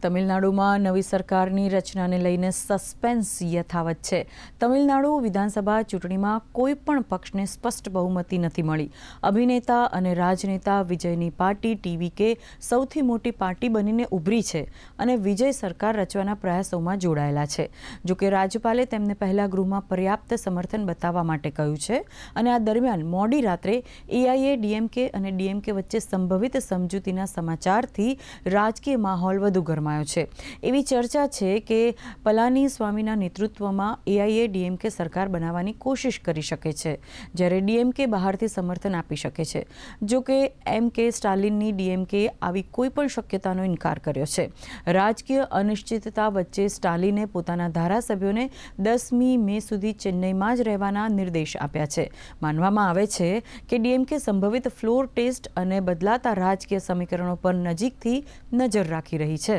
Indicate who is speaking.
Speaker 1: તમિલનાડુમાં નવી સરકારની રચનાને લઈને સસ્પેન્સ યથાવત છે. તમિલનાડુ વિધાનસભા ચૂંટણીમાં કોઈ પણ પક્ષને સ્પષ્ટ બહુમતી નથી મળી. અભિનેતા અને રાજનેતા વિજયની પાર્ટી ટીવીકે સૌથી મોટી પાર્ટી બનીને ઉભરી છે અને વિજય સરકાર રચવાના પ્રયાસોમાં જોડાયેલા છે. જોકે રાજ્યપાલે તેમને પહેલા ગૃહમાં પર્યાપ્ત સમર્થન બતાવવા માટે કહ્યું છે અને આ દરમિયાન મોડી રાત્રે એઆઈએડીએમકે અને ડીએમકે વચ્ચે સંભવિત સમજૂતીના સમાચારથી રાજકીય માહોલ વધુ ગરમાયો છે. એવી ચર્ચા છે કે પલાનીસ્વામીના નેતૃત્વમાં એઆઈએડીએમકે સરકાર બનાવવાની કોશિશ કરી શકે છે, જ્યારે ડીએમકે બહારથી સમર્થન આપી શકે છે. જોકે એમકે સ્ટાલિનની ડીએમકે આવી કોઈ પણ શક્યતાનો ઇનકાર કર્યો છે. રાજકીય અનિશ્ચિતતા વચ્ચે સ્ટાલિને પોતાના ધારાસભ્યોને 10મી મે સુધી ચેન્નઈમાં જ રહેવાના નિર્દેશ આપ્યા છે. માનવામાં આવે છે કે ડીએમકે સંભવિત ફ્લોર ટેસ્ટ અને બદલાતા રાજકીય સમીકરણો પર નજીકથી નજર રાખી રહી છે.